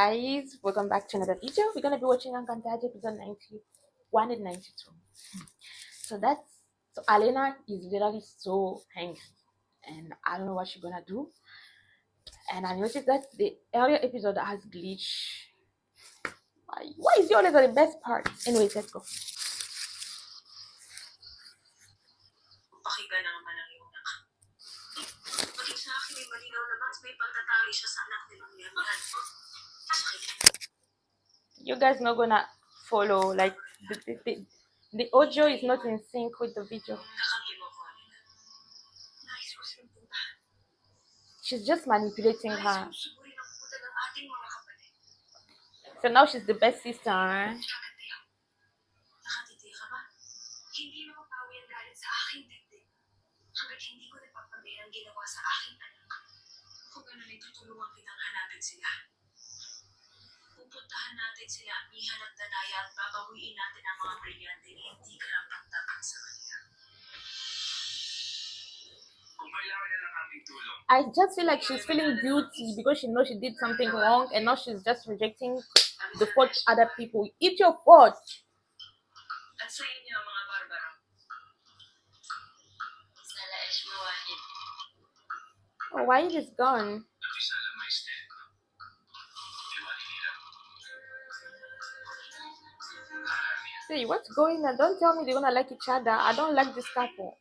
Guys, welcome back to another video. We're gonna be watching Encantadia episode 91 and 92. So Alena is literally so angry and I don't know what she's gonna do. And I noticed that the earlier episode has glitch. Why is always the best part? Anyways, let's go. Pakinggan naman ang iyong anak. Maging sa akin ay malinaw na mas may pagtatali siya sa anak nilang Lerman. You guys not gonna follow, like the audio is not in sync with the video. Kakampi mo ko, Alena. Nais ko silang puntahan. She's just manipulating Nais her. ko sugurin ang puta ng ating mga kapatid. So now she's the best sister. Nakatitiya ka ba? Hindi mapapawi ang galit sa aking dibdib hanggat hindi ko napapagay ang ginawa sa aking anak. Kung gano'n ay tutulungan kitang hanapin sila. Pupuntahan natin sila, Mihan at Danaya at babawiin natin ang mga brilyante na hindi karapat-dapat sa kanila. Kung kailangan niya ng aming tulong, I just feel like she's feeling guilty because she knows she did something wrong and now she's just rejecting the fault to other people. It's your fault. at sa inyo mga barbaro. Sala Eshma Wahid. Oh, why is it gone? Nagkisala Maestet. Diwali nila. See, what's going on? Don't tell me they're gonna like each other. I don't like this couple.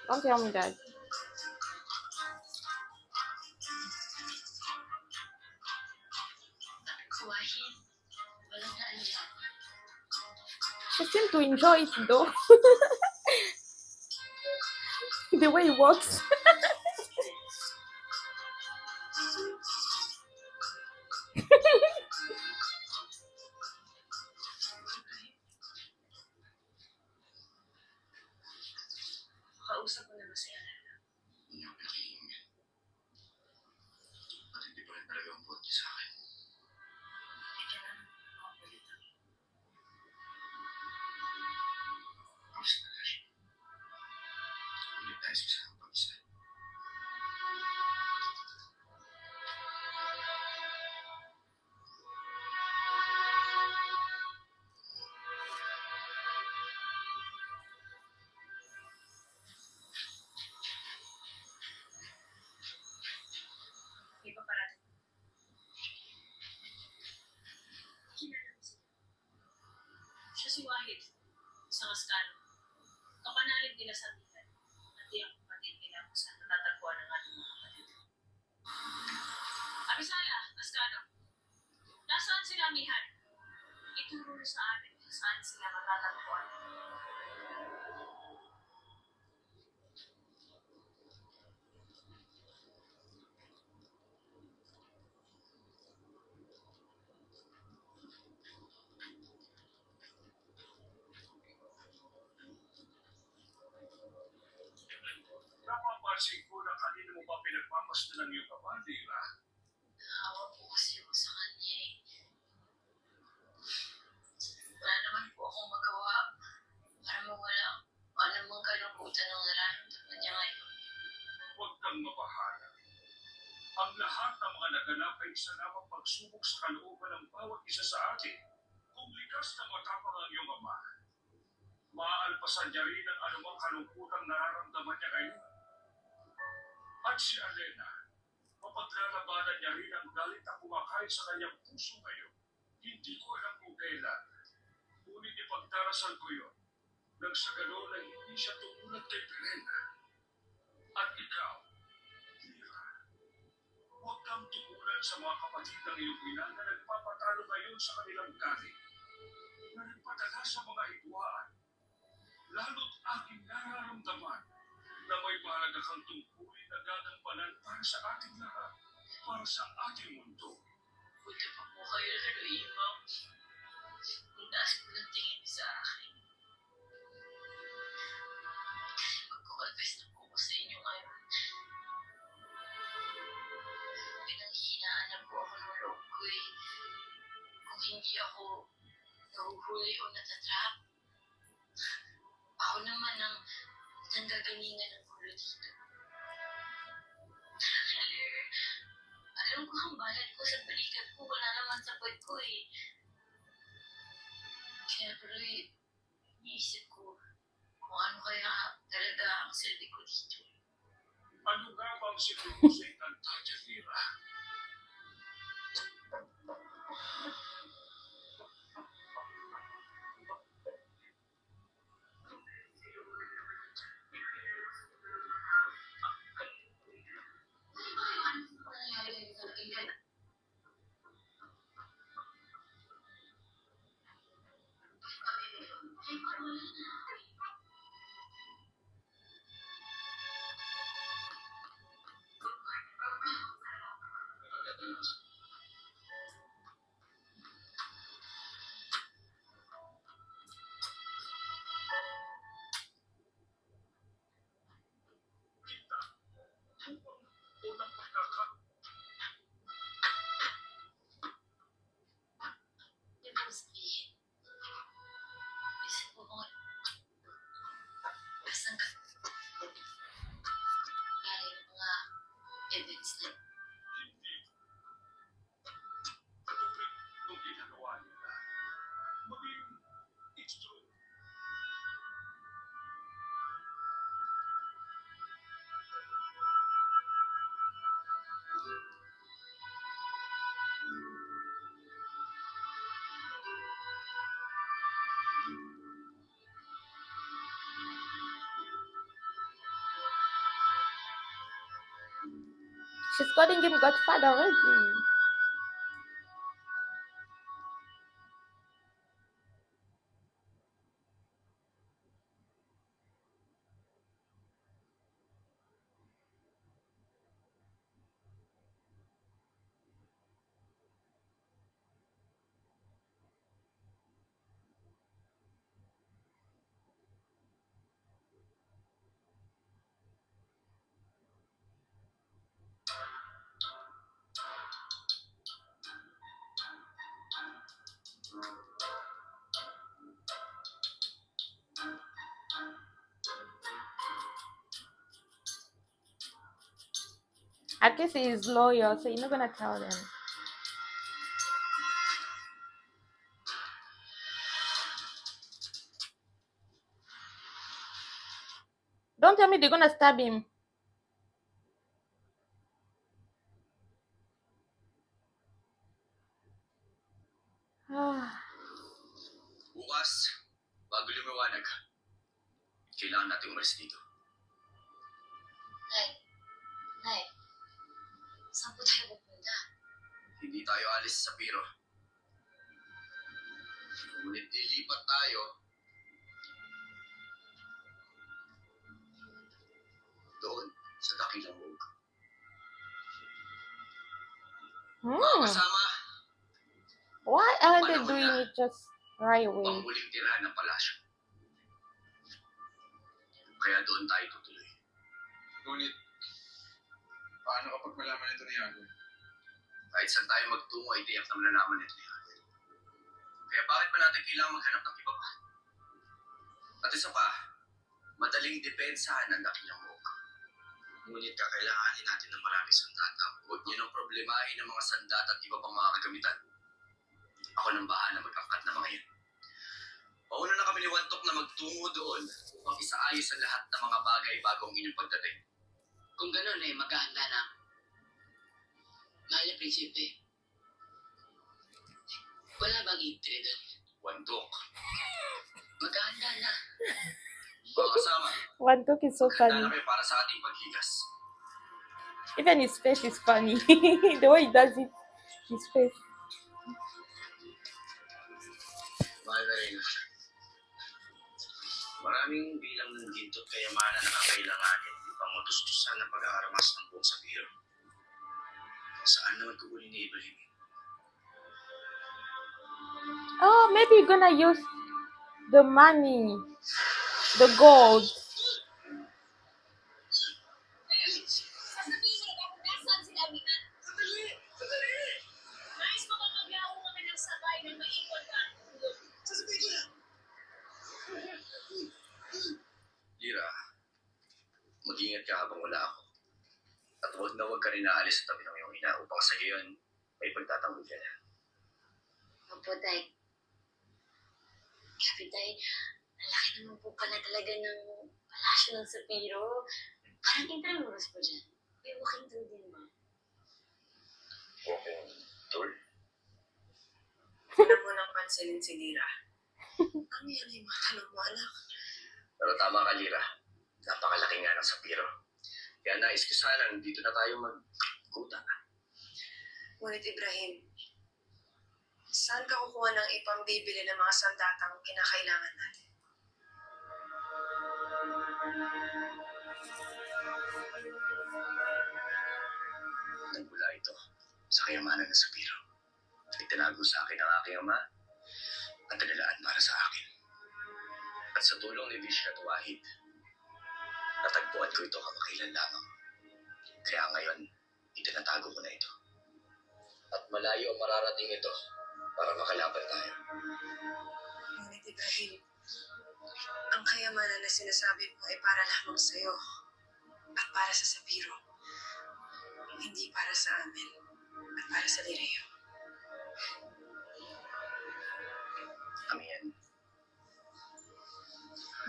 Don't tell me that. Wahid. Walang naandyan. She seems to enjoy it though. The way it works. Kausap ko na ba si Alena? Hindi ako nakikinig. At hindi pa rin talaga ang buhat niya sa akin. Ika na, mga balita. Ang sinalas. Hindi tayo sa isang pag-isa. Di ba parating? Kilala mo siya. Siya si Wahid, isang askano. Kapanalig nila sa tiyan at di ang kapatid nila kung saan natatagpuan ang ating mga kapatid. Abisala, askano. Nasaan sila, Mihan? Ituro na sa atin kung saan sila matatagpuan. Napapansin ko na kanina mo pa pinagpapasta ng iyong kapal, di ba? Naawa po kasi ako sa kanya eh. Wala naman po akong magawa para mawala anumang kalungkutan ng nararamdaman niya ngayon. Huwag kang mabahala. Ang lahat ng mga naganap ay isa lamang pagsubok sa kalooban ng bawat isa sa atin. Kung likas na matapang ang iyong ama, maaalpasan niya rin ang anumang kalungkutang nararamdaman niya ngayon. At si Alena, mapaglalabanan niya rin ang galit na kumakain sa kanyang puso ngayon. Hindi ko alam kung kailan. Ngunit ipagdarasal ko yun. Nang sa ganoon ay hindi siya tumulat kay Perena. At ikaw, Mira, huwag kang tumulan sa mga kapatid ng iyong ina na nagpapatalo ngayon sa kanilang galit. Na nagpadala sa mga hidwaan. Lalo't aking nararamdaman na may mahalaga kang tungkulin na gagampanan para sa ating lahat, para sa ating mundo. Buti pa po kayo lalo, Imam. Ang taas po ng tingin sa akin. Magkukonfess na po ko sa inyo ngayon. Pinanghihinaan na po ako ng loob ko eh. Kung hindi ako nahuhuli o natatrap, ako naman ang nanggagalingan ng gulo dito. ko ang balat ko sa balikat ko. Wala naman sa puwet ko eh. Kaya tuloy, iniisip ko kung ano kaya talaga ang silbi ko dito. Ano nga ba ang silbi mo sa Encantadia, Lyra? Unang pagkaka... Hindi ko sabihin. Isip ko kung saan ka kaya yung mga events na Hindi. Katulad nung ginagawa nila. Maging it's true. She's calling him Godfather already. At least he is loyal, so you're not gonna tell them. Don't tell me they're gonna stab him. Ah, Bukas, bago lumiwanag, kailangan natin umalis dito. Nay, saan po tayo pupunta? Hindi tayo alis sa Piro. Ngunit lilipat tayo doon sa Dakilamog. hmm. Kasama Why aren't they doing it just right away? ang muling tirahan ng palasyo. Kaya doon tayo tutuloy. Ngunit, paano kapag malaman ito ni Yago? Kahit saan tayo magtungo, ay tiyak na malalaman ito ni Yago. Kaya bakit pa natin kailangan maghanap ng iba pa? At isa pa, madaling depensahan ang Dakilamog. Ngunit kakailanganin natin ng maraming sandata. Huwag niyo nang problemahin ng mga sandata at iba pang mga kagamitan. Ako nang bahala mag-angkat ng mga yan. Pauna na kami ni Wantok na magtungo doon upang isaayos ang lahat ng mga bagay bago ang inyong pagdating. Kung gano'n eh, maghahanda na. Mahal na prinsipe. Wala bang itre doon? Wantok, Maghahanda na. mga kasama, Wantok is so handa funny. na kayo para sa ating paghigas. Even his face is funny. The way he does it, his face. Mahal na rin. Maraming bilang ng ginto't kayamanan na kakailanganin upang matustusan ang pag-aaramas ng buong Sapiro. Saan naman kukunin ni Ibrahim? Oh, maybe you're gonna use the money, the gold. Sasabihin mo kung nasaan sila Minan. Sandali! Nais mo bang maglaho kami ng sabay na maikot ka? Sasabihin ko lang. Ira, mag-ingat ka habang wala ako. At huwag na huwag ka rin naalis sa tabi ng iyong ina. na upang sa iyon may pagtatanggol ka na. Opo, Tay. Grabe, Tay. Ang laki naman po pala talaga ng palasyo ng Sapiro. Parang intramuros po dyan. May walking tour din ba? Walking tour? Wala mo nang pansinin si Lira. Ano yan yung mga tanong mo, anak? Pero tama ka, Lira. Napakalaki nga ng Sapiro. Kaya nais ko sana dito na tayo magkuta. Ngunit Ibrahim, saan ka kukuha ng ipambibili ng mga sandatang kinakailangan natin? Nagmula ito sa kayamanan ng Sapiro. Itinago sa akin ng aking ama at dinilaan para sa akin. At sa tulong ni Vishka at Wahid, natagpuan ko ito kamakailan lamang. Kaya ngayon, itinatago ko na ito. At malayo ang mararating ito para makalaban tayo. Ngunit Ibrahim, ang kayamanan na sinasabi mo ay para lamang sa'yo at para sa Sapiro. Hindi para sa amin at para sa Lireo. Amin.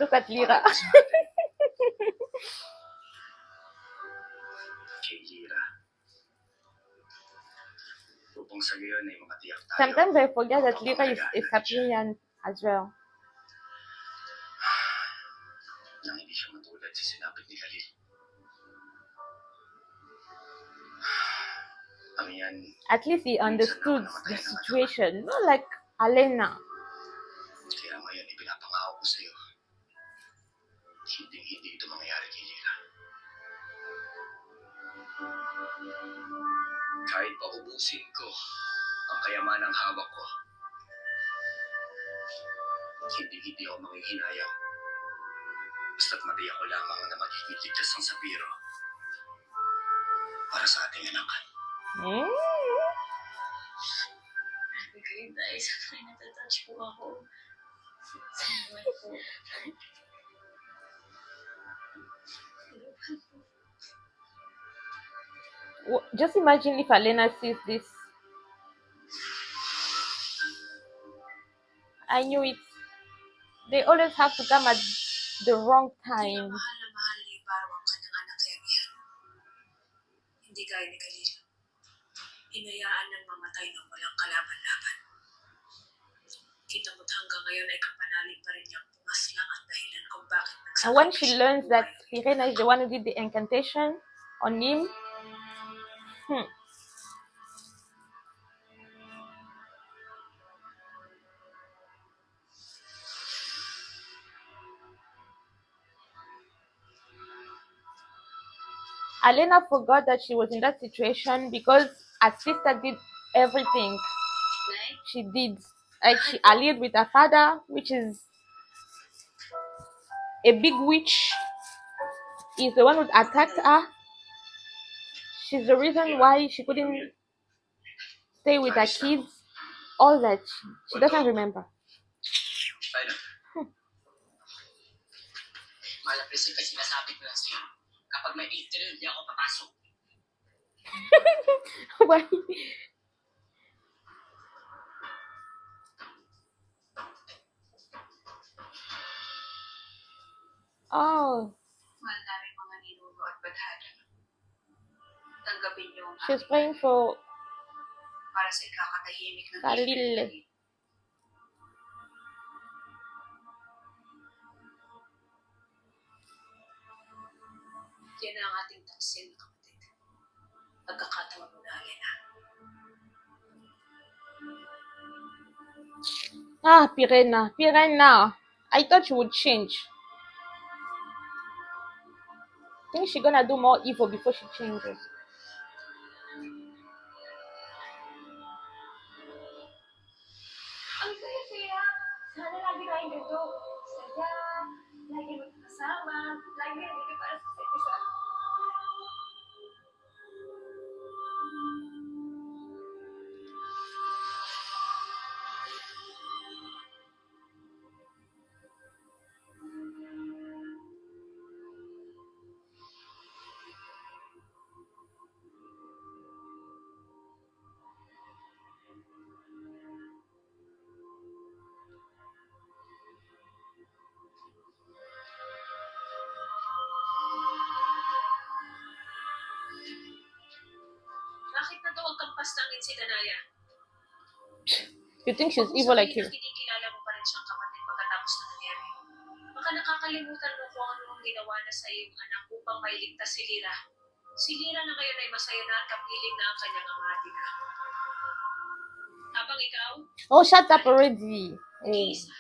Look at Lira. Para sa atin. Kay Lira. Upang sa gayon ay makatiyak tayo. Sometimes I forget that ng Lira is pangalagaan Cyprian as well. nang hindi siya matulad sa sinapit ni Khalil. Amihan, At least he understood the situation. Not like Alena. kaya ngayon ipinapangako ko sa iyo. Hindi ito mangyayari kay Lira. Kahit pa ubusin ko ang kayamanang hawak ko, hindi ako manghihinayang. Basta't matiyak ko lamang na magiging ligtas ang Sapiro para sa ating anak. Hmm? Grabe kayo, Tay. Sobrang natatouch po ako. Salamat po. Just imagine if Alena sees this. I knew it. They always have to come at the wrong time. Mahal na mahal ni Parang ang kanyang anak kay Amihan. Hindi gaya ni Khalil. Inayaan ng mamatay ng walang kalaban-laban. Kita mo't hanggang ngayon ay kapanalig pa rin niyang pumaslang ang dahilan kung bakit And when she learns that Irena is the one who did the incantation on him, Alena forgot that she was in that situation because her sister did everything Nay? she did. Like she allied with her father, which is a big witch. Is the one who attacked her. She's the reason why she couldn't stay with her kids. All that she doesn't remember. Ayun. Malapis yung kasi sinasabi ko lang sa'yo. Kapag may interview, hindi ako papasok. Why? Oh, mahal namin mga ninuno at badhana. Tanggapin niyo ang she's praying for para sa ikakatahimik ng Khalil. isip ni Khalil. Yan ang ating taksin, kapatid. Pagkakataon mo na, Alena. Pirena. I thought she would change. Think she's gonna do more evil before she changes. Ang saya-saya. Sana lagi tayong ganito. Saya, lagi magkasama, lagi nandito para sa isa't isa. papastangin si Danaya. You think she's Huwag mo evil like sabihin you? na kinikilala mo pa rin siyang kapatid pagkatapos na nangyari. Baka nakakalimutan mo kung ano ang ginawa na sa iyong anak upang mailigtas si Lira. Si Lira na ngayon ay masaya na at kapiling na ang kanyang amati na. Habang ikaw, Oh, shut up already. Oh. nag-iisa.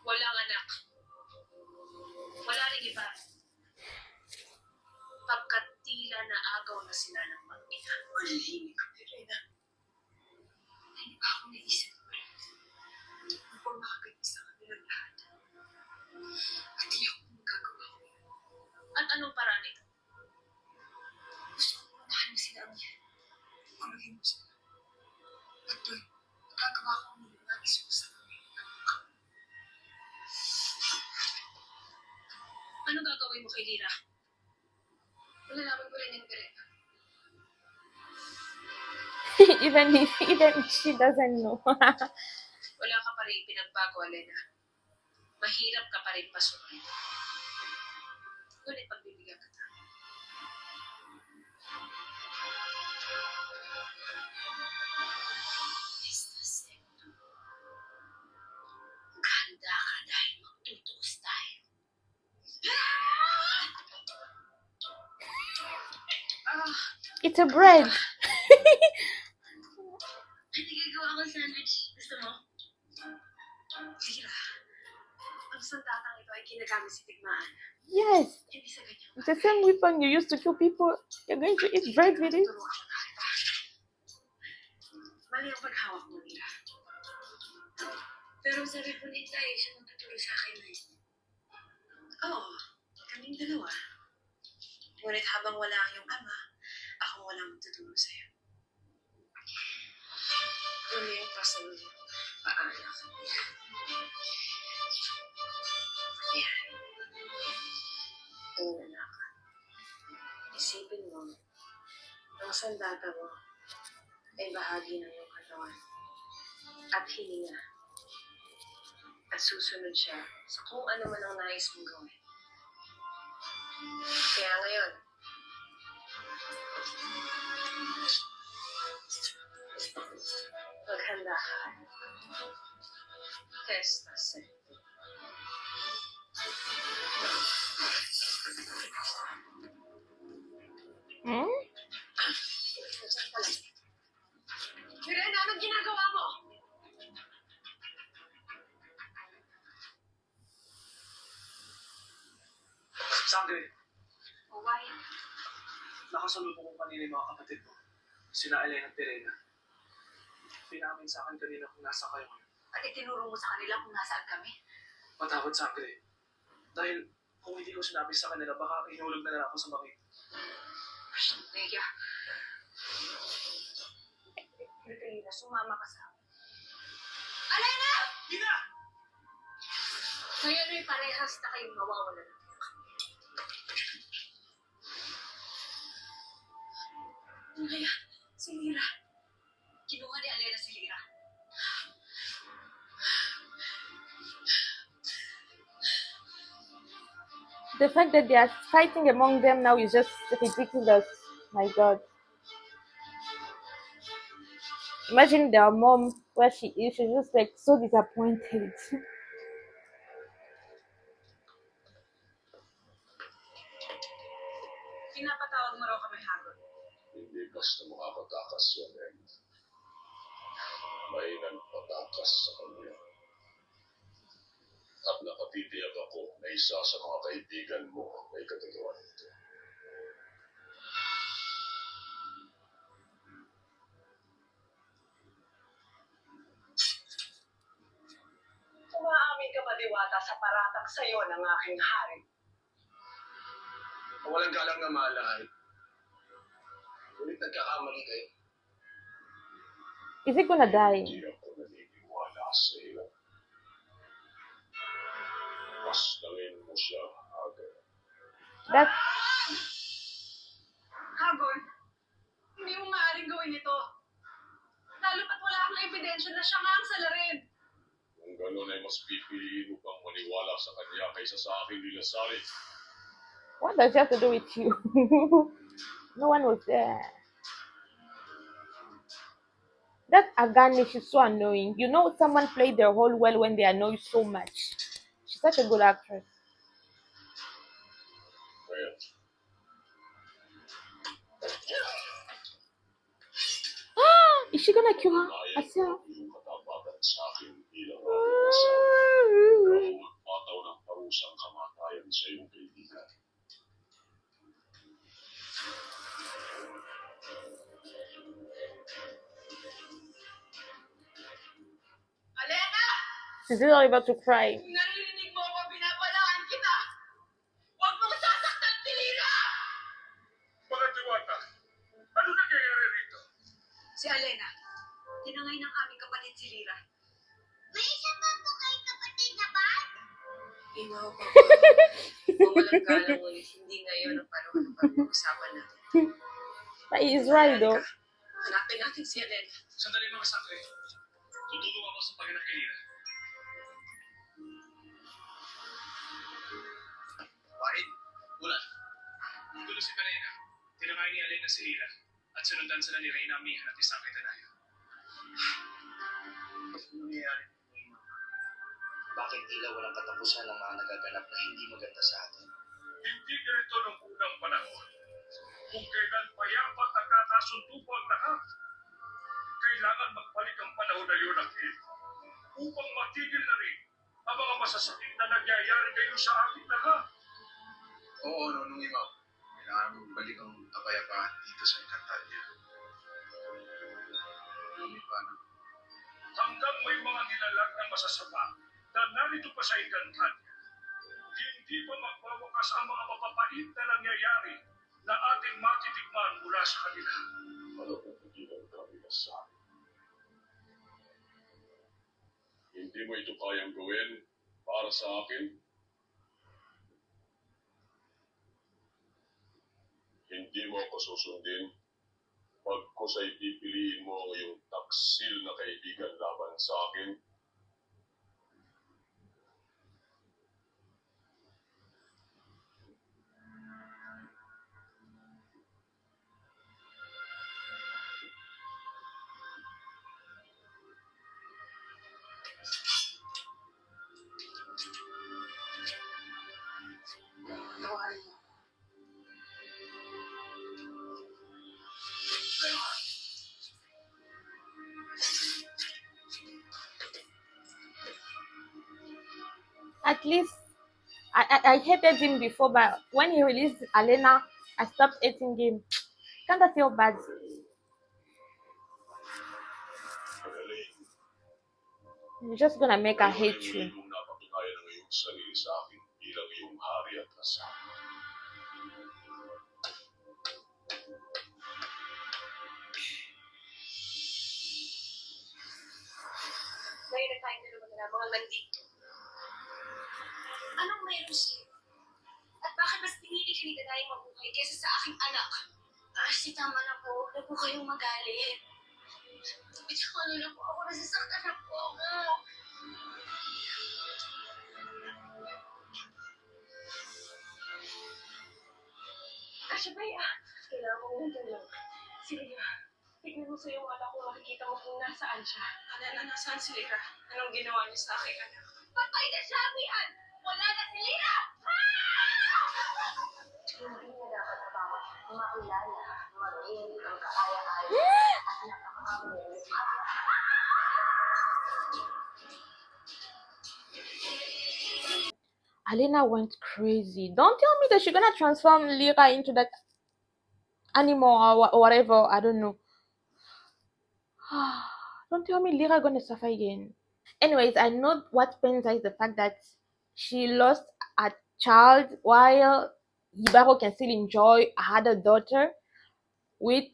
Walang anak. Wala rin iba. Pagkat tila na agaw na sila ng mag-ina. Malihimik ka, Pirena. Hindi pa ako naisip. Upang makaganti sa kanilang lahat. At di ako magagawa ko. At anong paraan ito? Gusto ko unahan mo sila ang yan. Puluhin mo sila. At doon, magagawa ko ang nais mo sa kanila. Anong gagawin mo kay Lira? Malalaman ko rin yung Pirena. even she doesn't know. Wala ka pa rin pinagbago, Alena. Mahirap ka pa rin pasukin. Ngunit pagbibigyan kita. Mr. Secto, maghanda ka dahil magtutuos tayo. It's a bread. Ay, nagagawa ko sandwich. Gusto mo? Lira, ang sandatang ito ay ginagamit si Tigmaan. Yes. Hindi sa ganyan. It's the same weapon you used to kill people. You're going to eat bread with it. Turuan ko na kita. Mali ang paghawak mo, Lira. Pero sabi po ni Tay, siya magtuturo sa akin na yun. Oo, kaming dalawa. Ngunit habang wala ang iyong ama, ako walang magtuturo sa'yo. Ano yung pasunod mo? Paanak. Ayan. Una na ka. Isipin mo, ang sandata mo ay bahagi ng iyong katawan at hininga. At susunod siya sa kung ano man ang nais mong gawin. Kaya ngayon, maghanda ka. Testa Secto. Hmm? Diyan ka lang. Mirena, anong ginagawa mo? Sangre, Oh, why? nakasalubong ko kanina yung mga kapatid ko. Sina Elena at Pirena. Pinamin sa akin kanina kung nasa kayo ngayon. At itinuro mo sa kanila kung nasaan kami? Patawad, Sangre. Dahil kung hindi ko sinabi sa kanila, baka inulog na ako sa bangin. Rhea. Rhea, sumama ka sa akin. Alena! Ina! Ngayon ay parehas na kayong mawawala ng tiyak. Rhea, si Lira. Kinuha ni Alena si Lira. The fact that they are fighting among them now is just ridiculous. My God. Imagine their mom where she is. She's just like so disappointed. Pinapatawag mo raw kami hagod. Hindi basta makakatakas yan, eh. May nagpatakas sa kanya. At nakatitiyak ako na isa sa mga kaibigan mo ay kagagawa nito. Umaamin ka ba, Diwata, sa paratang sa'yo ng aking hari? Walang galang na mahalahan. Ngunit nagkakamali kayo. Is he gonna die? Hindi ako naniniwala sa iyo. Pasnangin mo siya agad. That's Hagod, hindi mo maaaring gawin ito. Lalo pat wala kang ebidensya na siya nga ang salarin. Kung gano'n ay mas pipiliin mo pang maniwala sa kanya kaysa sa aking nilasari. what does it have to do with you? No one was there. That Agane, she's so annoying. You know, someone played their role well when they annoy you so much. She's such a good actress. Is she gonna kill her herself? Iyong katapatan sa akin bilang aking asawa. Magpataw ng parusang kamatayan sa iyong kaibigan. Alena! She's literally about to cry. Kung naririnig mo ako, binabalaan kita! Huwag mong sasaktan si Lira! Mga diwata, ano nangyayari rito? Si Alena, tinangay ng aming kapatid si Lira. May isa pa po kayong kapatid na ba? Ino, Papa. Mawalang galang ulit. Hindi ngayon ang panahon ng pag-uusapan natin. But he is right though. Hanapin natin si Alena. Sandali mga sakre. Tutulong ako sa paghanak kay Lira. Wahid, Ulan. Gulo si Perena. Tinangay ni Alena si Lira. At sunundan sila ni Reyna Mihan at isang kay Tanayo. Ano nangyayari? Bakit tila walang katapusan ng mga nagaganap na hindi maganda sa atin? Hindi ganito ng unang panahon. Kung kailan payapa at nagkakasundo ang lahat, kailangan magbalik ang panahon na yun ang upang matigil na rin ang mga masasakit na nangyayari ngayon sa ating lahat. Oo, Nonong Imaw. Kailangan mong balik ang kapayapaan dito sa Encantadia. Ngunit paano? Hanggang may mga nilalang na masasama na narito pa sa Encantadia, hindi pa magwawakas ang mga mapapait na nangyayari na ating matitikman mula sa kanila. Malapatigilan kami na sa akin. Hindi mo ito kayang gawin para sa akin? Hindi mo ako susundin pagkus ay pipiliin mo ang iyong taksil na kaibigan laban sa akin. Tawarin mo. At least I hated him before, but when he released Alena, I stopped hating him. Kind of feel bad. You're just gonna make her hate you. Kung napatunayan ang iyong sarili sa akin bilang iyong hari at asawa. Ngayon na tayong dalawa na mga nandito. Anong mayroon sa'yo? At bakit mas pinili ka ni Daday mabuhay kaysa sa aking anak? Kasi tama na po. Huwag na po kayong magalit. Bitaw na po ako. Nasasaktan na po ako. Ashabay, kailangan kong nandun. Sige na. Tignan mo sa iyong mata kung makikita mo kung nasaan siya. Alena, nasaan si Lira? Anong ginawa niya sa aking anak? Patay na siya, Mian! Wala na si Lira! Hindi niya dapat na bawat makilala, mag-init ang kaaya-aya at nakakamilis. Alena went crazy. Don't tell me that she's gonna transform Lyra into that animal or whatever. I don't know. Don't tell me Lyra gonna suffer again. Anyways, I know what pains her is the fact that she lost a child while Hibaro can still enjoy her daughter with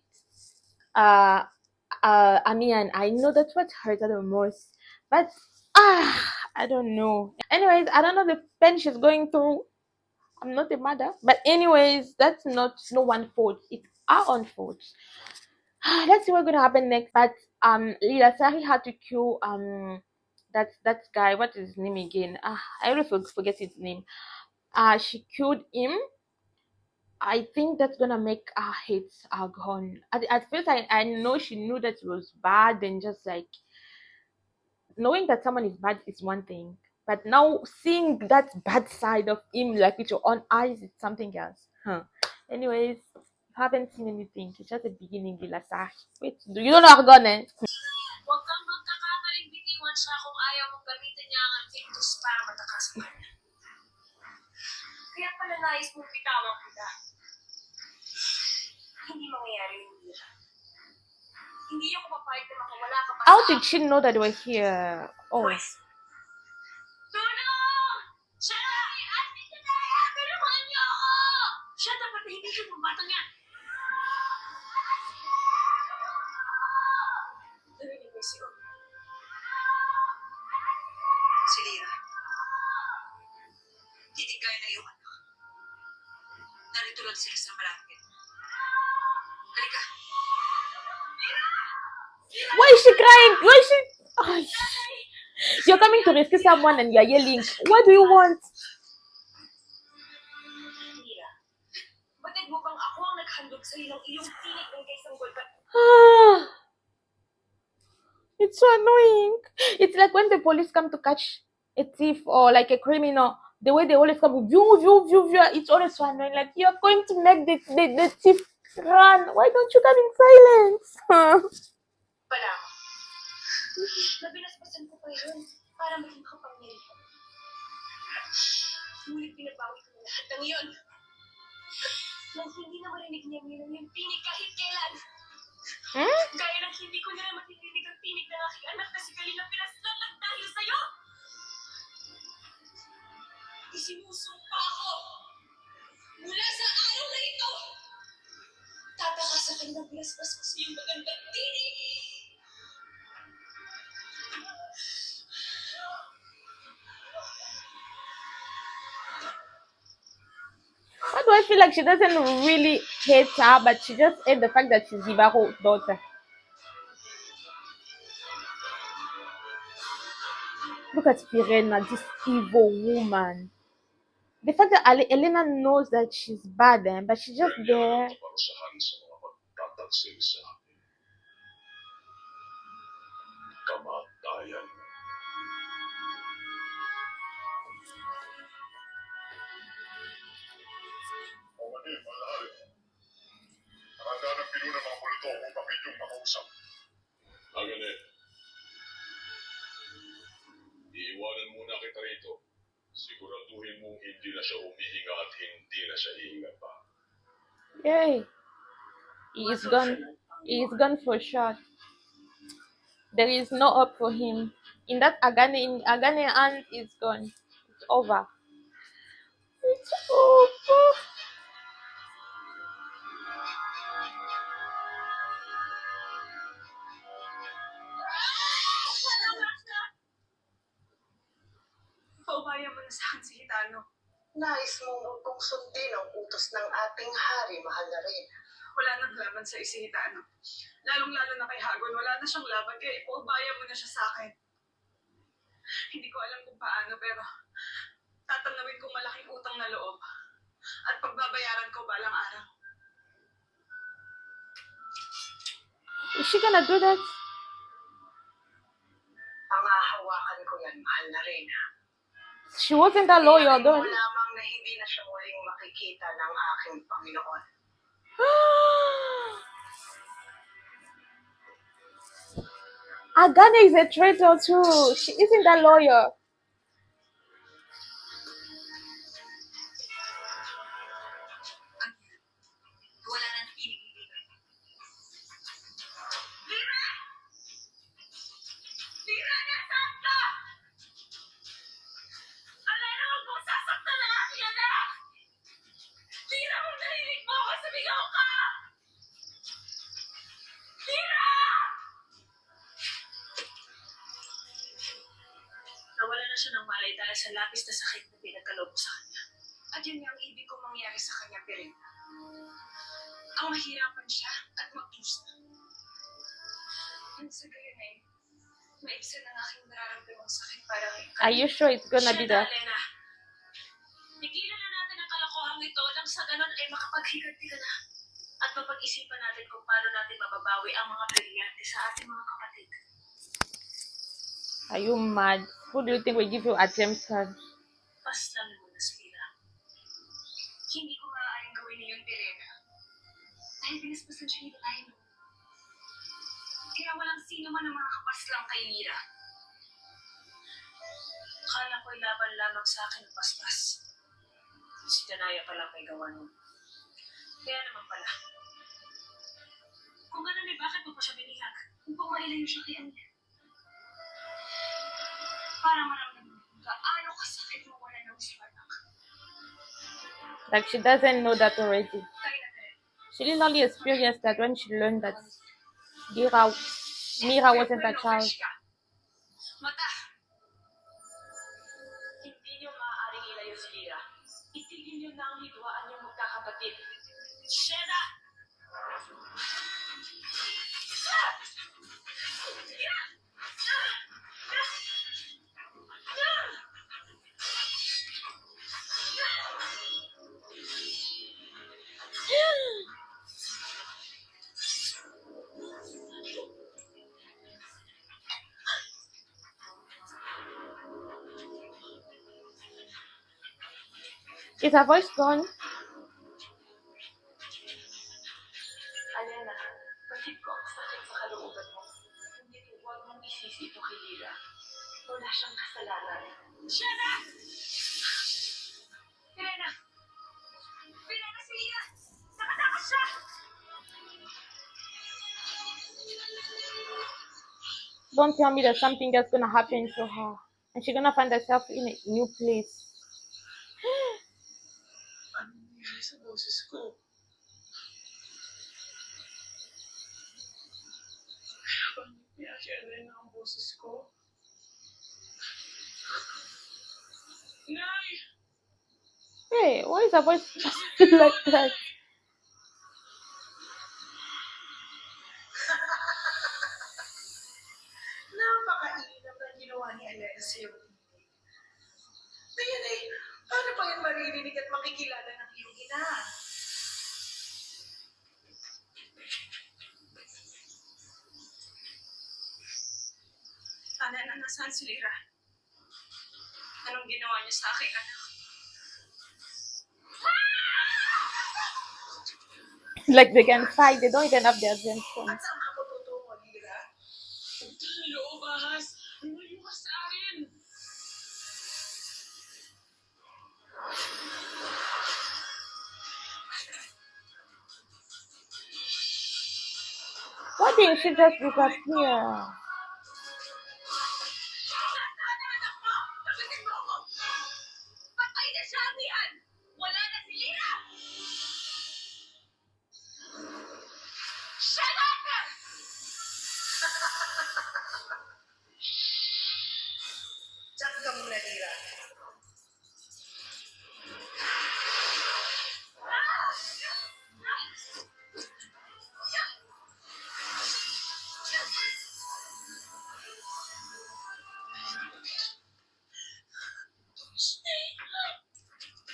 Amian. I know that's what hurt her the most. But I don't know. Anyways, I don't know the pain she's going through. I'm not a mother. But anyways, that's not no one's fault. It's our own fault. Let's see what's gonna happen next. But Lila Sari had to kill that guy. What is his name again? I always forget his name. She killed him I think that's gonna make her hate Argon. At first, I know she knew that it was bad, and just like knowing that someone is bad is one thing, but now seeing that bad side of him, like with your own eyes, it's something else. Huh. Anyways, haven't seen anything. It's just the beginning, Vilasar. Wait, do you don't know Argon, eh? Huwag kang magkakamaling bitiwan siya kung ayaw mong gamitin niya ang Invictus para matakasan ka niya. Kaya pala nais mong bitawan kita. Hindi mangyayari yun, Mira. Hindi ako papayag na makawala ka pa How sa did she know that they were here? Oh, Pwes. Tulong! Siya! Ate Janaya! Tulungan niyo ako! Siya dapat na hindi siya ng batang yan. Narinig mo si Om. Si Lira. Hindi kaya na iyong anak. Narito lang sila sa malapit. Halika. why is she crying? Why is she? Ay. You're coming to rescue someone and you're yelling. What do you want? Mira, batid mo bang ako ang naghandog sa iyo ng iyong tinig ng kaysanggol pa? It's so annoying. It's like when the police come to catch a thief or like a criminal, the way they always come, view, view, view, view. It's always so annoying. Like, you're going to make the thief run. Why don't you come in silence? Pala ako. Nabinasbasan ko pa yun para maging kapangyarihan. Ngunit binabawi ko na lahat ng iyon. Nang hindi na marinig niya yung tinig kahit kailan. Gaya ng hindi ko na rin matitinig ang tinig ng aking anak na si Kalina pinaslan lang dahil sa'yo. Isinusumpa ako. Mula sa araw na ito, tatakasan ka ng pinasbas ko sa iyong magandang tinig. Why do I feel like she doesn't really hate her, but she just hates the fact that she's Ibaro's daughter? Look at Firena, this evil woman. The fact that Elena knows that she's bad, but she's just there. Parusahan sa mga magtataksil sa akin. Kamatayan. O mali, mahal. Handa ng pinuna mga multo upang inyong makausap. Agalit. Iiwanan muna kita rito. Siguraduhin mong hindi na siya humihinga at hindi na siya hihinga pa. Yay! He is gone. He is gone for sure. There is no hope for him. In Agane and is gone. It's over. It's over. Paubayan mo na sa akin si Hitano. Nais mong huwag kong sundin ang utos ng ating hari, mahal na rin. Wala nang laban sa si Hitano. Lalong-lalo na kay Hagon, wala na siyang laban, kaya paubayan mo na siya sa akin. Hindi ko alam kung paano, pero tatanawin kong malaking utang na loob at pagbabayaran ko balang araw. Is she gonna do that? Pangahawakan ko yan, mahal na rin. She wasn't a lawyer, Tingnan mo though. lamang na hindi na siya muling makikita ng aking Panginoon. Agane is a traitor too. She isn't a lawyer. Wala na nakinig ni Lira. Lira! Lira, nasaan ka? Alena, huwag mo sasaktan ang aking anak! Lira, kung narinig mo ako, sumigaw ka! Lira! Nawala na siya ng malay dahil sa labis na sakit na pinagkaloob ko sa kanya. At yun nga ang ibig kong mangyari sa kanya, Pirena. Ang mahirapan siya at magdusa. Ang sa gayon ay, maibsan ang aking nararamdamang sakit para kay Are you sure it's gonna be that? Elena, tigilan na natin ang kalokohan taong ito nang sa ganon ay makapaghiganti ka na. At mapag-isipan natin kung paano natin mababawi ang mga brilyante sa ating mga kapatid. Are you mad? Who do you think will give you a James card? Paslamin mo na sila. Hindi ko maaaring gawin na yung Terena. Dahil pinaspasan siya ni Tatay mo. Kaya walang sino man ang makakapaslang kay Mira. Akala ko'y laban lamang sa akin ang paspas. Si Danaya pala may gawa nun. Kaya naman pala. Kung gano'n ay bakit mo pa siya binihag? Upang mailayo siya kay Amir. Para maramdaman kung gaano kasakit mo wala ng si anak. Like she doesn't know that already. Kaya na rin. She didn't only experience that when she learned that Mira wasn't a child. Mata! Hindi niyo maaaring ilayo si Mira. Itigil niyo na ang hidwaan niyong magkakapatid. Sheda! Is her voice gone? Alena, batid ko ang sakit sa kalooban mo. Hindi huwag mong isisi ito kay Lira. Wala siyang kasalanan. Sheda! Pirena! Pirena si Lira! Nakatakas siya! Don't tell me there's something that's gonna happen to her. And she's gonna find herself in a new place. Ano nangyari sa boses ko? Paano kaya si Elena ang boses ko? Nay! Hey, why is her voice like that? Napakainam na ginawa ni Elena sa iyong ibig. Ngayon ay, paano pa yan maririnig at makikilala ng iyong ina? Alena, nasaan si Lira? Anong ginawa niya sa aking anak? Like they can fight, they don't even have their gemstones. At saan ka po tutungo, Lira? Loob, ahas! Lumayo ka sa akin! Why didn't she just disappear? Patay na siya, Mian! Wala na si Lira! Shut up! Diyan ka muna, Lira.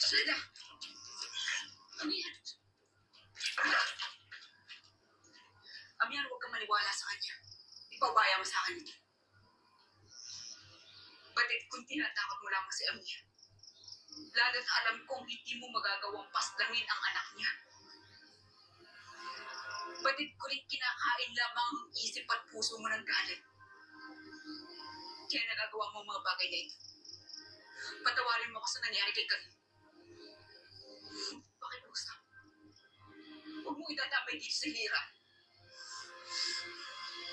Shada! Ano yan? Amihan, huwag kang maniwala sa kanya. Ipabaya mo sa akin ito. Batit kung tinatakot mo lamang si Amihan. Lalo na alam kong hindi mo magagawang paslangin ang anak niya. Batit ko rin kinakain lamang ang isip at puso mo ng galit. Kaya nagagawa mo ang mga bagay na ito. Patawarin mo ako sa nangyari kay Karin. Pakiusap. Huwag mo itadamay dito sa Lira.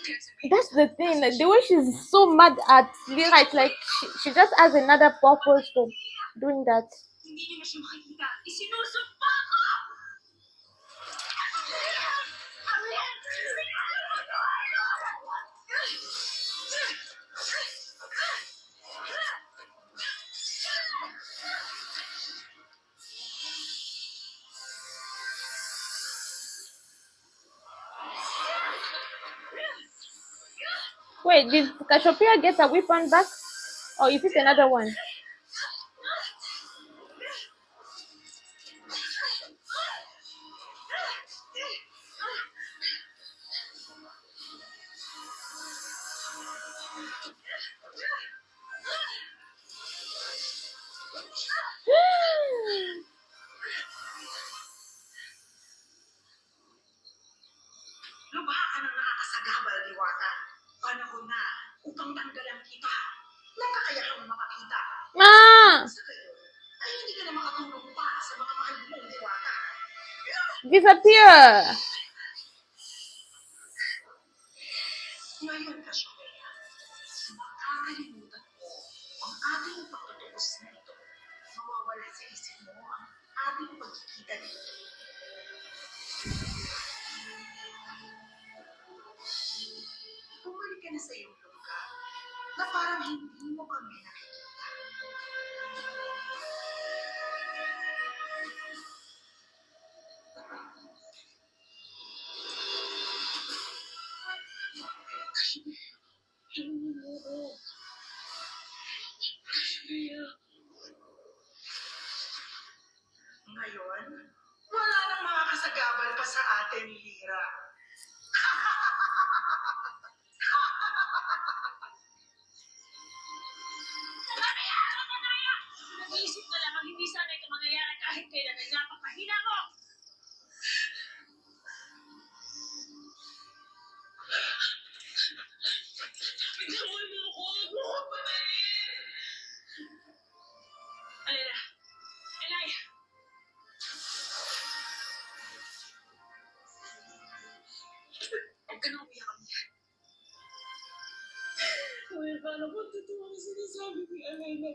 Kaya sabihin That's the thing. Like, the way she's so mad at Lira, it's like she just has another purpose for doing that. hindi niyo na siya makikita. Isinusumpa ko! Amihan! Wait, did Cassiopeia get a weapon back? Or is it another one? disappear. Ngayon, Kasyopea, makakalimutan mo ang ating pagtutubos na ito. Mawawala sa isip mo ang ating pagkikita dito. Bumalik ka na sa iyong lugar na parang hindi mo kami nakikita. Ngayon, wala nang mga kasagabal pa sa atin, Lira. Nag-iisip ka lang ang hindi sana ito mangyayari kahit kailan ay napakahina mo! Bigyan mo ako! Huwag mo ako patayin! Alena! Elay! Huwag ka na umiyak ang yan. Kuya, paano kung totoo ang sinasabi ni Elena?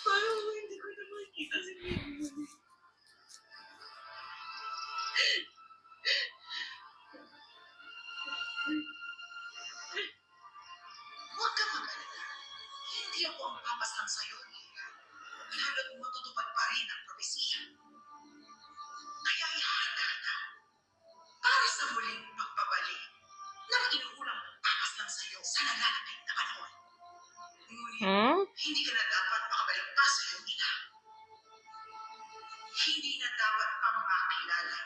Paano kung hindi ko na makikita si Baby? Huwag ka mag-alala. Hindi ako ang papasang sa'yo, Lira. Lalo't matutupad pa rin ang propesiya. Kaya ihanda ka para sa muling pagbabalik ng inuulang papaslang sa'yo sa nalalapit na panahon. Ngunit, hindi ka na dapat makabalik pa sa iyong ina. Hindi na dapat pang makilala.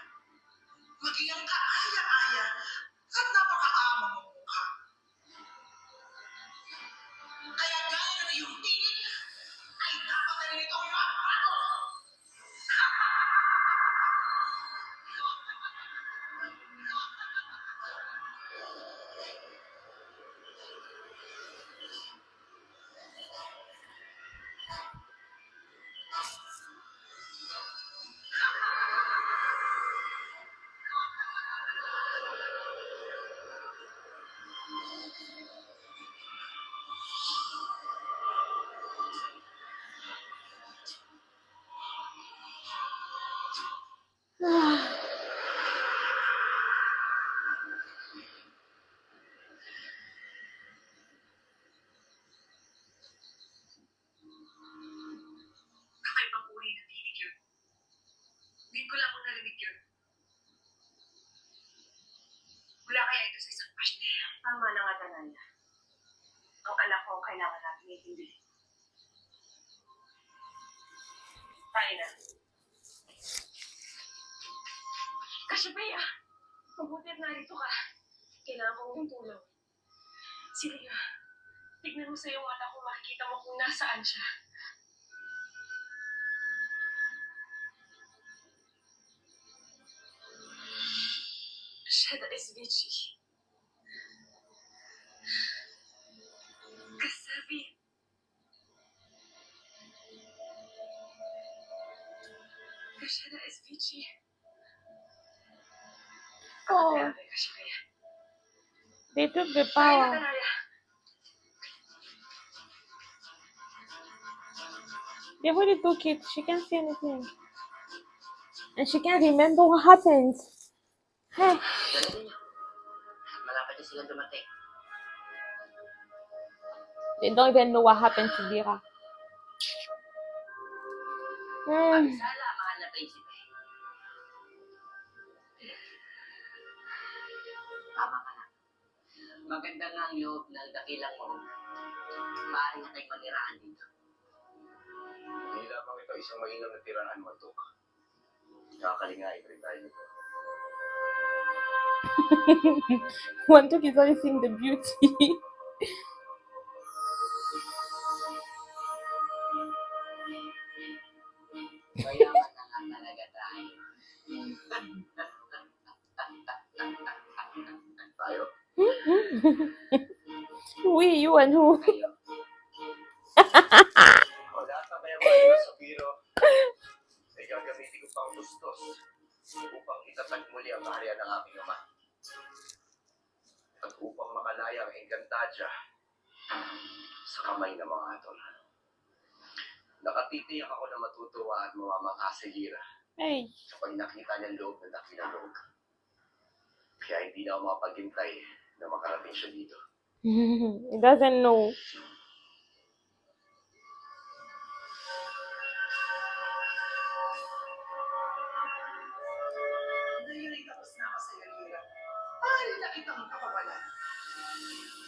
Maging ang kaaya-aya at napakaamang mong mukha. Kaya gaya ng iyong tingin, ay dapat na rin itong mabago. Kakaibang uri ng tinig yun. Ngayon ko lang kung narinig yun. Wala kaya ito sa isang pasnera. Tama na nga, Danaya. Ang anak ko ang kailangan natin itindihin. Tayo na. Kasyopea! Mabuti at narito ka. Kailangan ko ng tulong. Sige nga. Tignan mo sa iyong mata kung makikita mo kung nasaan siya. Sheda SVG. Kasabi. Sheda SVG. Oh, Kasyopea. they took the Tayo na, power. Danaya. They already took it. She can't see anything. And she can't remember what happened. Hey. Galing niyo. Malapit na silang dumating. They don't even know what happened to Lira. Pag-isala, mahal na prinsipe. Tama ka na. Maganda nga ang loob ng dakilang mo. Maaari na tayong maniraan dito. Hindi lamang ito isang mainam na tirahan, Matok. Kakalingain rin tayo nito. Wantuk is only seeing the beauty. Mayaman na nga talaga tayo. Tayo? We, you and who? Kayo. O lahat na mayaman na sa biro, ay gagamitin ko pang tustos. ilalagay ang Encantadia sa kamay ng mga atol. Nakatitiyak ako na matutuwa at mamamangha si Lira Hey. kapag nakita niya ang loob ng dakilang loob. Kaya hindi na ako makapaghintay na makarating siya dito. He doesn't know. Ngayon ay tapos na ako sa'yo, Lira. Paano na kitang makapawalan?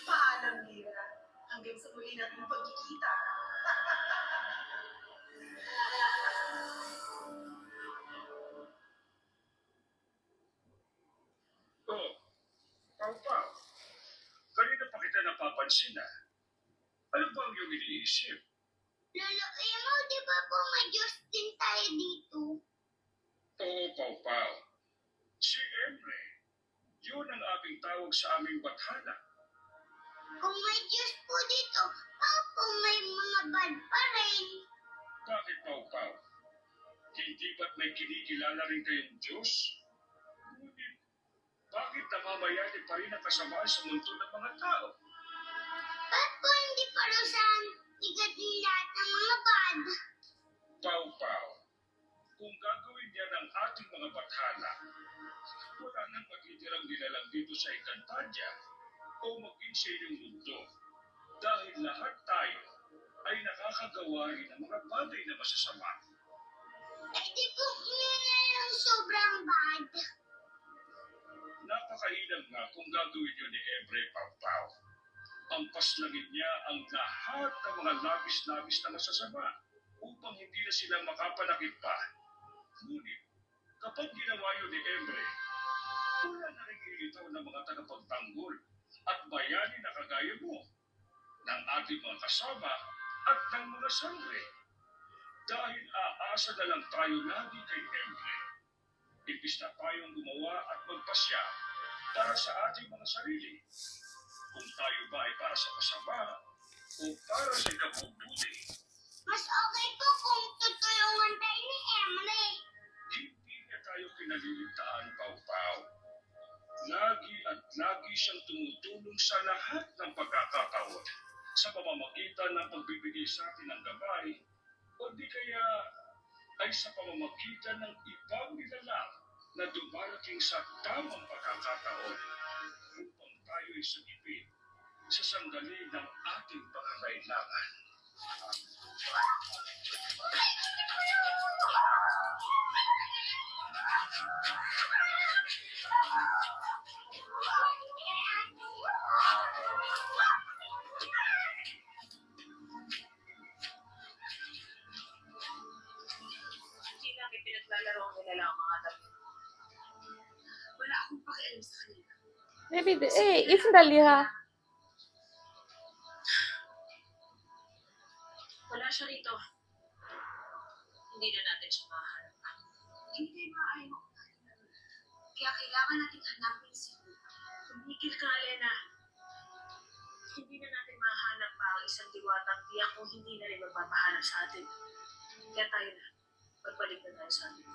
Paalam, Lira. Hanggang sa muli natin pagkikita. Oh, Papa. Kanina pa kita napapansin na. Ano ba ang iyong iniisip? Lolo Emo, di ba po may Diyos din tayo dito? Oo, Papa. Si Emre. Yun ang aking tawag sa aming bathala. Kung may Diyos po dito, papo may mga bad pa rin. Bakit, Papa? Hindi ba't may kinikilala rin kayong Diyos? Ngunit, bakit namamayani pa rin ang kasamaan sa mundo ng mga tao? Ba't po hindi parusahan igat ng lahat ng mga bad? Pau-Pau, kung gagawin yan ang ating mga bathala, wala nang matitirang nilalang dito sa Encantadia o maging sa inyong mundo. Dahil lahat tayo ay nakakagawa rin ng mga bagay na masasama. Eh di po yun na lang sobrang bad. Napakainam nga kung gagawin yun ni Emre, Pau-Pau. Ang paslangin niya ang lahat ng mga labis-labis na masasama upang hindi na sila makapanakit pa. Ngunit, kapag ginawa yun ni Emre, wala na rin ilitaw ng mga tagapagtanggol at bayani na kagaya mo, ng ating mga kasama at ng mga sangre. Dahil aasa na lang tayo lagi kay Emre. Imbis na tayong gumawa at magpasya para sa ating mga sarili. Kung tayo ba ay para sa kasama o para sa ikabubuti, Mas okay po kung tutulungan tayo ni Emily. hindi niya tayo pinaliligtaan, Pau-Pau. Lagi at lagi siyang tumutulong sa lahat ng pagkakataon sa pamamagitan ng pagbibigay sa atin ng gabay o di kaya ay sa pamamagitan ng ibang nilalang na dumarating sa tamang pagkakataon upang tayo ay sagipin sa sandali ng ating pangangailangan. Hindi lang ipinaglalaro nila lang ang mga damit. Wala akong pakialam sa kanila. Maybe isn't that Lira? Wala siya rito. Hindi na natin siya mahanap. Hindi maayon ako kanila. Kaya kailangan natin hanapin si Luna. Tumigil ka, Elena. Hindi na natin mahanap pa ang isang diwatang tiyak kung hindi na rin magpapahanap sa atin. Kaya tayo na. Magbalik na tayo sa atin.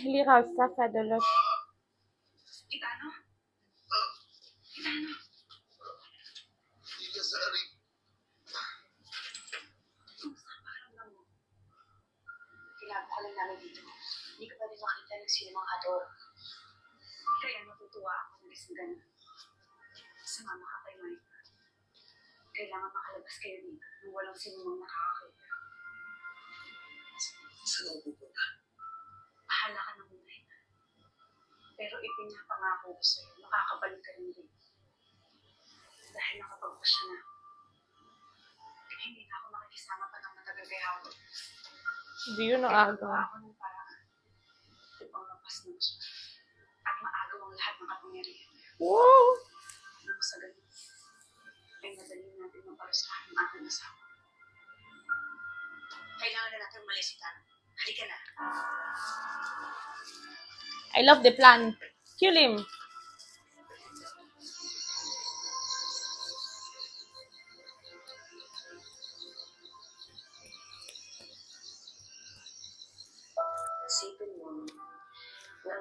Lira, ça fait de l'autre. Gitano? Gitano? Hindi ka sorry. Kumusta ang pakiramdam mo? Kailangan ko lang namin dito. Hindi ka pa rin makita ng sino mga ador. Kaya natutuwa ako ng isang ganun. Sumama ka kay Mike. Kailangan makalabas kayo dito nung walang sinumang nakakakita. Saan ako pupunta? Bahala ka na muna. Pero ipinapangako ko sa'yo, makakabalik ka rin dito. Dahil nakapag-usya na. Hindi na ako makikisama pa ng matagal kay Howard. Do you know Gagawa Aga? ako ng paraan upang mapas ng siya. At maagaw ang lahat ng kapangyarihan. Whoa! Nang sa ganun, ay madali natin maparusahan ang ating asawa. Kailangan na natin umalis si Tano. Halika na. I love the plan. Kill him.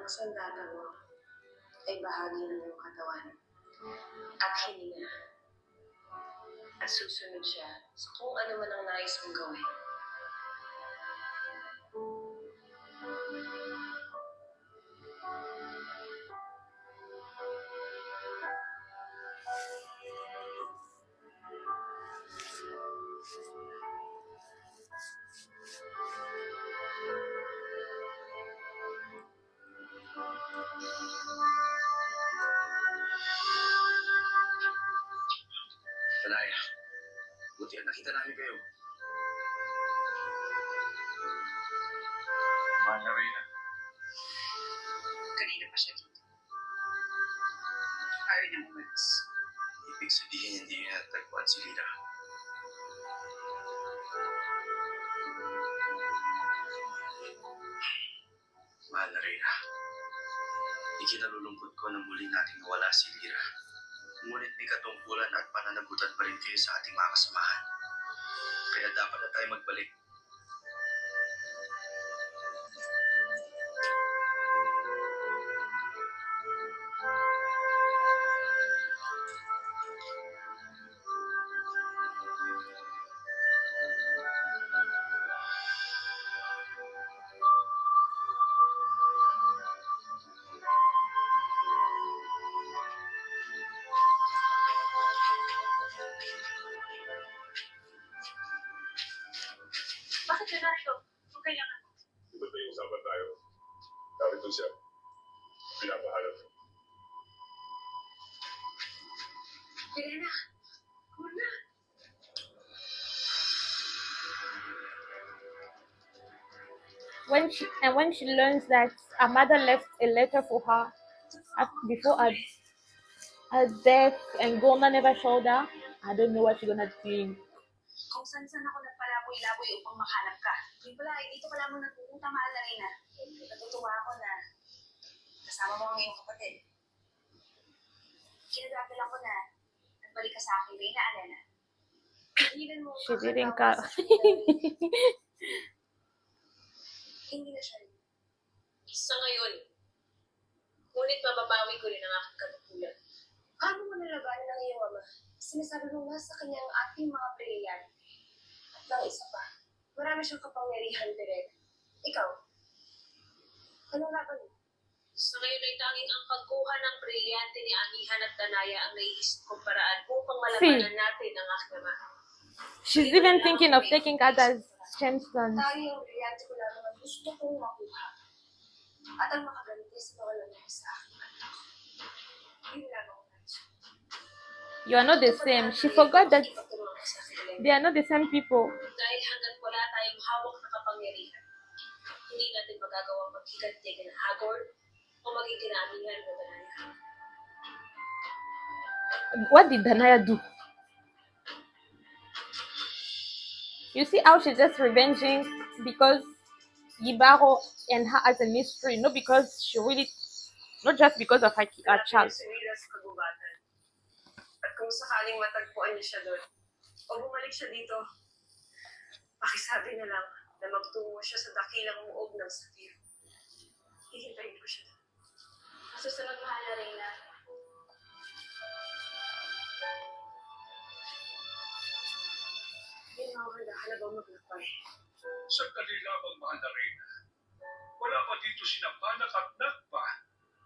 ang sandata mo ay bahagi ng iyong katawan at hininga. At susunod siya sa kung ano man ang nais mong gawin. Alaya, buti at nakita namin kayo. Mahal na Reyna. Kanina pa siya dito. Ayaw niyang umalis. Ibig sabihin hindi niya natagpuan si Lira. Mahal na Reyna, ikinalulungkot ko na muli nating nawala si Lira. Ngunit may katungkulan at pananagutan pa rin kayo sa ating mga kasamahan. Kaya dapat na tayo magbalik. Bakit ka narito? Huwag kailangan. Ito ba yung usapan tayo? Narito siya. Pinapahalap. Elena, kuna. When she learns that her mother left a letter for her before her death and Goma never showed her, I don't know what she's gonna think. Kung saan-saan ako nagpalaboy-laboy upang makahanap ka. Yung pala, dito ka lamang nagpupunta, mahal na Reyna. Natutuwa ako na kasama mo ang iyong kapatid. Kinadapil ako na nagbalik ka sa akin, Reyna, Alena. Hihigan mo She didn't kakatawa come. sa kanya. Hindi na siya rin. Sa ngayon, ngunit mababawi ko rin ang aking katungkulan. Paano mo nalabanan ang iyong ama? Sinasabi mo nga sa kanya ang ating mga brilyante. At ng isa pa, marami siyang kapangyarihan, Direk. Ikaw, anong laban mo? Sa ngayon ay tanging ang pagkuha ng brilyante ni Amihan at Danaya ang naiisip kong paraan upang malabanan natin ang aking ama. She's even thinking of taking others gemstones. Tayo ang brilyante ko lamang ang gusto kong makuha. At ang makaganti sa mga nangyari sa aking anak. Yun lamang ang nais ko. You are not the same. She forgot that Ipagtulungan ko sa akin, Elena. they are not the same people. Dahil hanggat wala tayong hawak na kapangyarihan, hindi natin magagawa maghiganti ng Hagor o maging kinamihan ng Danaya. What did Danaya do? You see how she's just revenging because Yibaro and her as a mystery, not because she really, not just because of her child. Si Mira sa kagubatan. At kung sakaling matagpuan niya siya doon, o bumalik siya dito, pakisabi na lang na magtungo siya sa dakilang muog ng Safir. Hihintayin ko siya doon. Masusunod, mahal na Reyna. Yun mga handa, halabang maglakbay. Sandali lamang, mahal na Reyna. Wala pa dito sina Panak at Nakpa.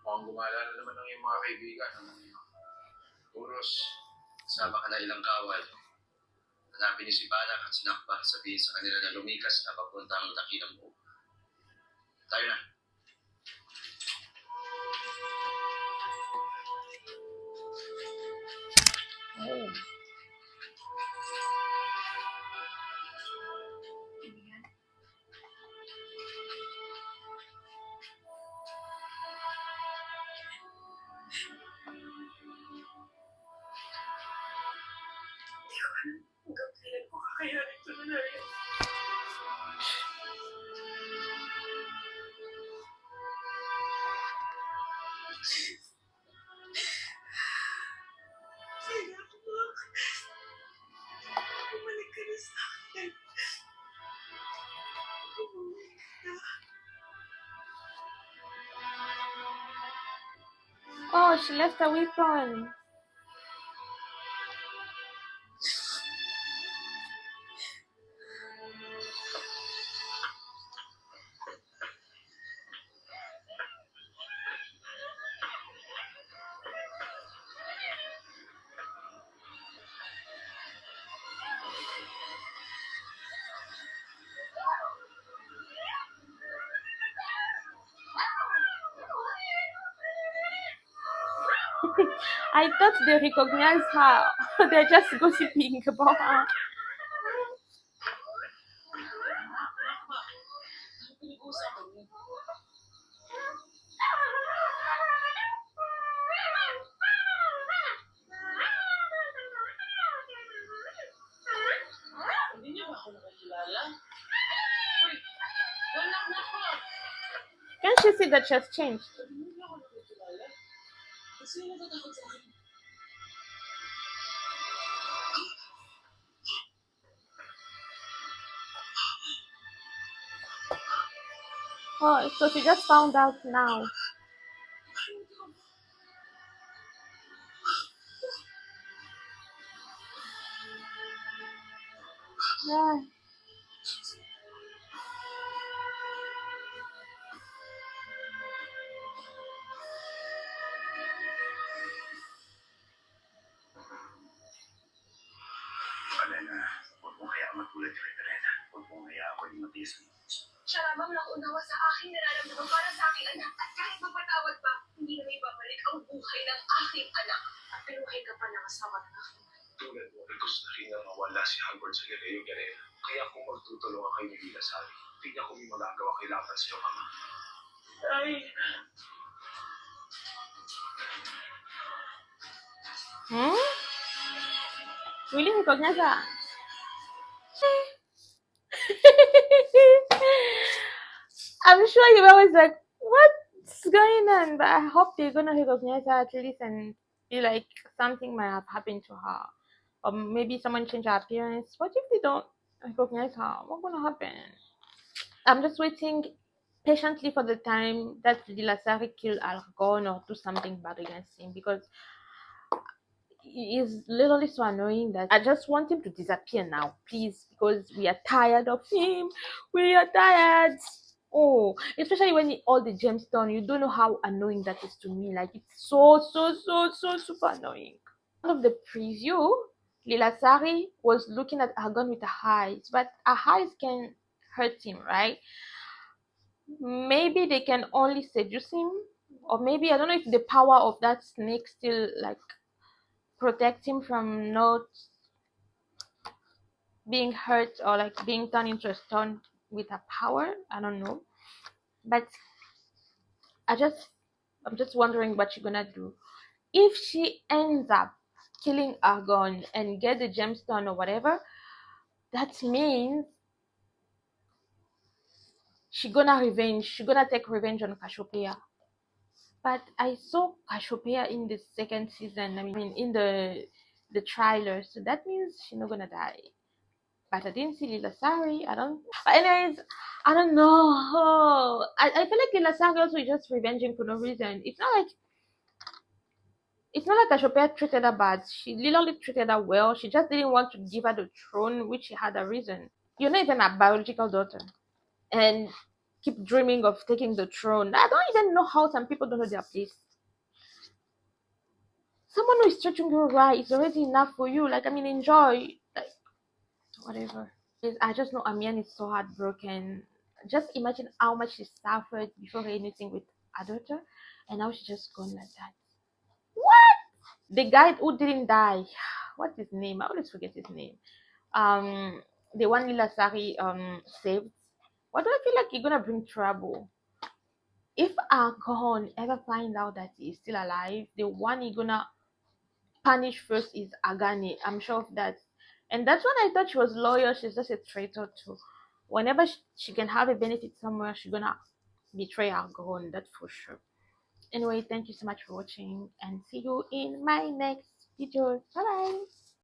Mukhang gumala na naman ng iyong mga kaibigan. Puros, sama ka na ilang kawal. Hanapin niyo si Panak at si Nakpa. Sabihin sa kanila na lumikas na papunta ang dakilang mo. Tayo na. Oh. Hindi ko alam hanggang kailan ko kakayanin ito na rin. Sige ako, Mark. Bumalik ka na sa akin. Bumalik ka. Oh, she left a weapon. I thought they recognized her. They're just gossiping about her. Hindi niyo ba ako nakakilala? Uy, wala na ako. Can't you see that she has changed? Hindi niyo ako nakakilala. Kasi natatakot sa akin. Oh, so she just found out now. Yeah. Alena, huwag mong hayaan matulad kay Elena. Huwag mong hayaan ako yung matiis mo. Siya lamang naunawa sa aking nararamdaman para sa aking anak at kahit mapatawad pa, hindi na may babalik ang buhay ng aking anak. At pinuhay ka pa ng asawa ng aking anak. Tulad mo, gusto na rin na mawala si Howard sa Galeo Garena. Kaya kung magtutulungan kayo ni Lila Sally, tingnan ko may magagawa kay laban sa iyong ama. Ay, Hmm? Really recognize her? I'm sure you were always like, what's going on? But I hope they're gonna recognize her at least and be like, something might have happened to her. Or maybe someone changed her appearance. What if they don't recognize her? What's gonna happen? I'm just waiting patiently for the time that Dilasari kill Argon or do something bad against him because he is literally so annoying that I just want him to disappear now, please, because we are tired of him. We are tired. Oh, especially when he all the gemstone, you don't know how annoying that is to me. Like it's so super annoying. One of the preview, Lilasari was looking at Argon with her eyes, but her eyes can hurt him, right? Maybe they can only seduce him, or maybe I don't know if the power of that snake still like protect him from not being hurt or like being turned into a stone with her power. I don't know, but I'm just wondering what she's gonna do if she ends up killing Argon and get the gemstone or whatever. That means she's gonna take revenge on Cassiopeia. But I saw Cassiopeia in the second season. I mean, in the trailer, so that means she's not gonna die. But I didn't see Lilasari. I don't. But anyways, I don't know. I feel like Lilasari also is just revenging for no reason. It's not like Cassiopeia treated her bad. She literally treated her well. She just didn't want to give her the throne, which she had a reason. You're not even a biological daughter, and keep dreaming of taking the throne. I don't even know how some people don't know their place. Someone who is treating you right is already enough for you. Like, I mean, enjoy. Like, whatever. I just know Amian is so heartbroken. Just imagine how much she suffered before anything with her daughter, and now she's just gone like that. What? The guy who didn't die, what's his name? I always forget his name. The one Lilasari saved. Why do I feel like you're gonna bring trouble? If Argon ever find out that he's still alive, the one you're gonna punish first is Agani. I'm sure of that. And that's when I thought she was loyal. She's just a traitor too. Whenever she can have a benefit somewhere, she's gonna betray Argon. That's for sure. Anyway, thank you so much for watching and see you in my next video. Bye bye.